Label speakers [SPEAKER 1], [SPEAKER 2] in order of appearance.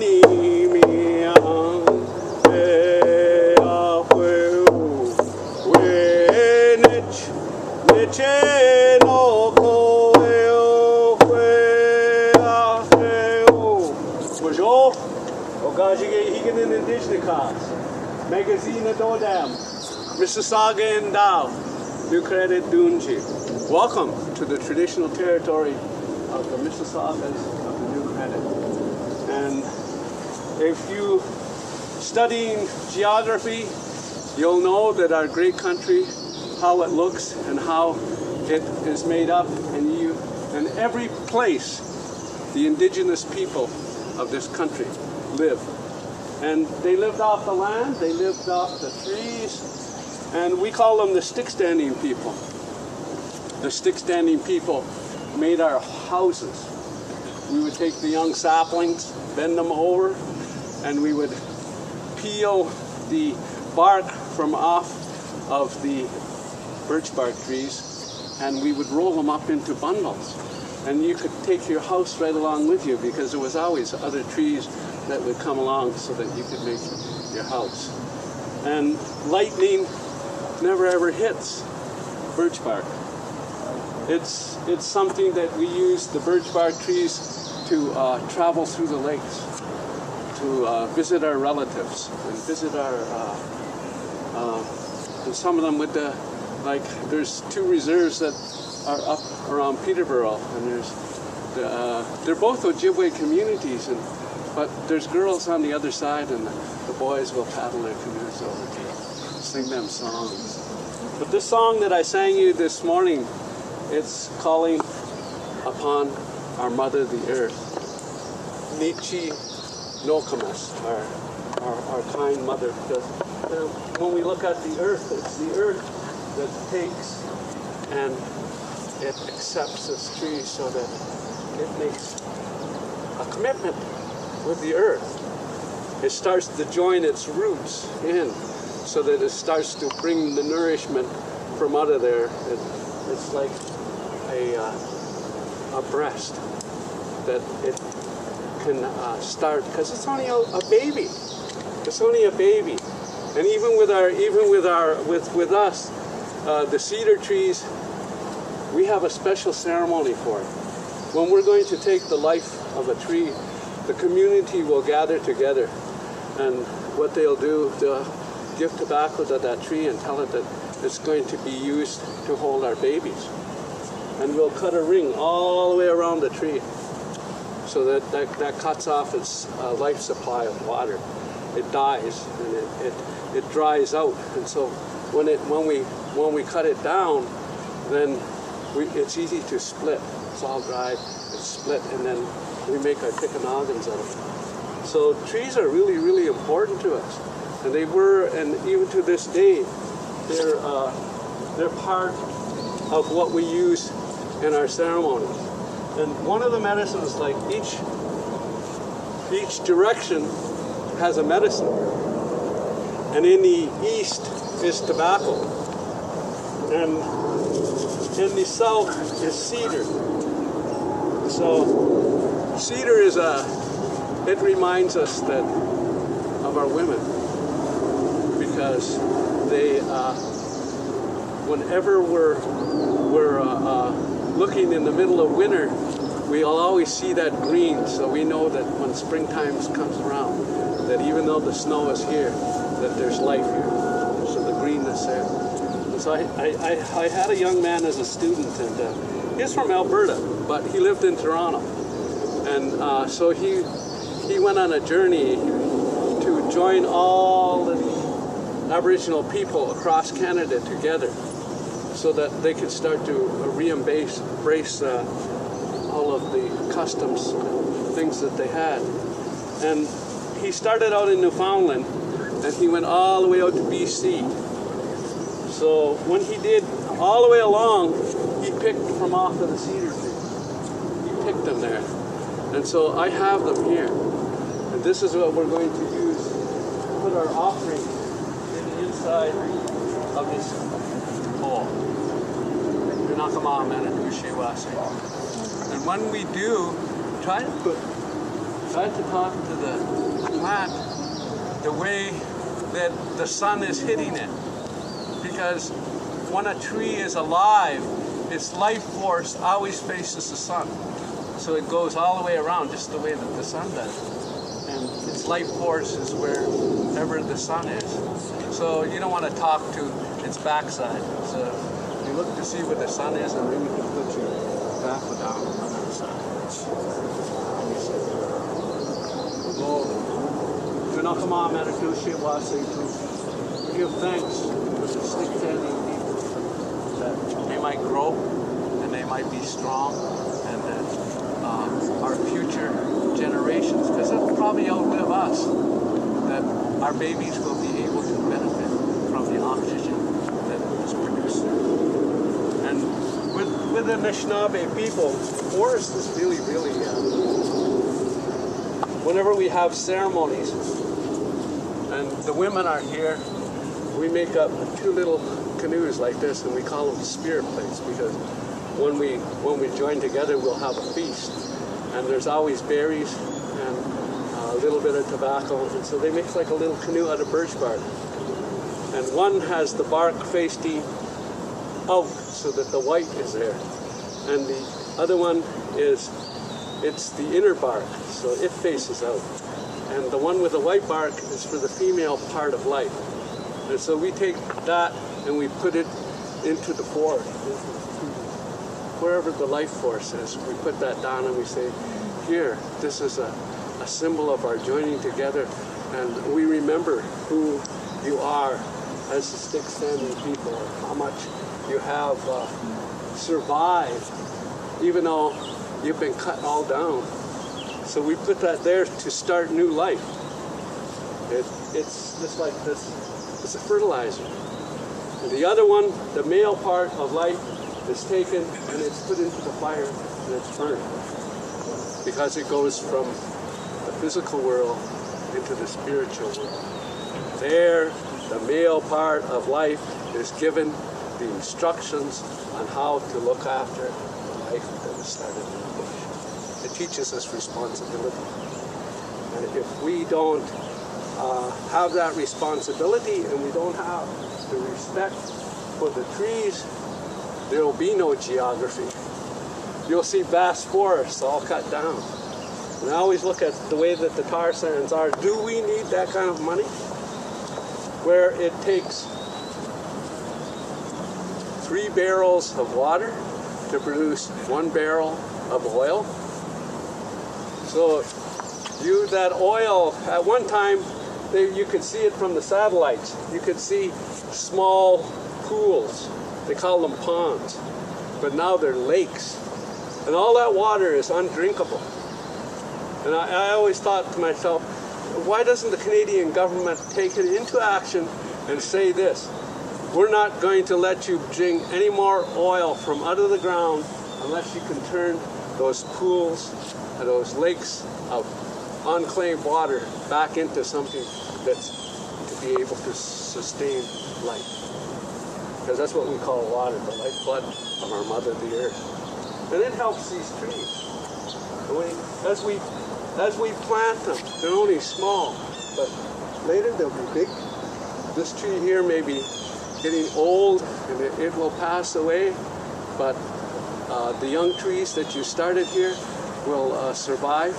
[SPEAKER 1] ni mi ang e a hu we nich no ko e o we a he o bonjour ogajige higanin indigenous magazine dodam Mississaugas and Dow New Credit Dunji. Welcome to the traditional territory of the Mississaugas of the New Credit. And if you studying geography, you'll know that our great country, how it looks and how it is made up, and every place the indigenous people of this country live. And they lived off the land, they lived off the trees, and we call them the stick-standing people. The stick-standing people made our houses. We would take the young saplings, bend them over, and we would peel the bark from off of the birch bark trees, and we would roll them up into bundles. And you could take your house right along with you, because there was always other trees that would come along so that you could make your house. And lightning never ever hits birch bark. It's something that we use the birch bark trees to travel through the lakes, to visit our relatives and visit our, and some of them with the, like there's two reserves that are up around Peterborough, and they're both Ojibwe communities, but there's girls on the other side, and the boys will paddle their canoes over to sing them songs. But this song that I sang you this morning, it's calling upon our mother, the earth. Nichi Nokamas, our kind mother. Because when we look at the earth, it's the earth that takes and it accepts its trees so that it makes a commitment with the earth. It starts to join its roots in, so that it starts to bring the nourishment from out of there. It's like a breast that it can start, because it's only a baby. It's only a baby, and even with us, the cedar trees, we have a special ceremony for it. When we're going to take the life of a tree, the community will gather together, and what they'll do, they'll give tobacco to that tree and tell it that it's going to be used to hold our babies. And we'll cut a ring all the way around the tree, so that cuts off its life supply of water. It dies and it dries out. And so when we cut it down, then it's easy to split. It's all dried, it's split, and then we make our tikanogans out of it. So trees are really, really important to us. And they were, and even to this day, they're part of what we use in our ceremonies. And one of the medicines, like each direction has a medicine. And in the east is tobacco. And in the south is cedar. So cedar it reminds us that of our women, because they, whenever we're looking in the middle of winter, we'll always see that green, so we know that when springtime comes around, that even though the snow is here, that there's life here. So the green is there. And so I had a young man as a student, and he's from Alberta, but he lived in Toronto. And so he went on a journey to join all the Aboriginal people across Canada together, so that they could start to re-embrace all of the customs, things that they had. And he started out in Newfoundland, and he went all the way out to BC. So when he did all the way along, he picked from off of the cedar tree. He picked them there. And so I have them here. And this is what we're going to use to put our offering in the inside of this bowl. And when we do, try to put
[SPEAKER 2] tried to talk to the plant the way that the sun is hitting it. Because when a tree is alive, its life force always faces the sun. So it goes all the way around just the way that the sun does. And its life force is wherever the sun is. So you don't want to talk to its backside. So you look to see where the sun is, and then you can put your back down on the side. We give thanks to the stick-standing people that they might grow and they might be strong, and that our future generations, because they'll probably outlive us, that our babies will be able to benefit from the oxygen that is produced. And with the Anishinaabe people, forest is really, whenever we have ceremonies and the women are here, we make up 2 little canoes like this, and we call them spirit plates, because when we join together, we'll have a feast, and there's always berries and a little bit of tobacco, and so they make like a little canoe out of birch bark, and one has the bark facing out so that the white is there, and the other one it's the inner bark, so it faces out, and the one with the white bark is for the female part of life. And so we take that and we put it into the forest, wherever the life force is. We put that down and we say, here, this is a symbol of our joining together, and we remember who you are as the stick-standing people, how much you have survived, even though you've been cut all down. So we put that there to start new life. It's just like this. It's a fertilizer. And the other one, the male part of life, is taken and it's put into the fire and it's burned. Because it goes from the physical world into the spiritual world. There, the male part of life is given the instructions on how to look after the life that was started in the bush. It teaches us responsibility. And if we don't have that responsibility and we don't have the respect for the trees, there will be no geography. You'll see vast forests all cut down. And I always look at the way that the tar sands are. Do we need that kind of money? Where it takes 3 barrels of water to produce 1 barrel of oil. So that oil, at one time, you could see it from the satellites. You could see small pools. They call them ponds. But now they're lakes. And all that water is undrinkable. And I always thought to myself, why doesn't the Canadian government take it into action and say this? We're not going to let you drink any more oil from out of the ground unless you can turn those pools and those lakes of unclaimed water back into something that's to be able to sustain life. Because that's what we call water, the lifeblood of our mother, the earth. And it helps these trees. As we plant them, they're only small, but later they'll be big. This tree here may be getting old and it will pass away, but the young trees that you started here will survive.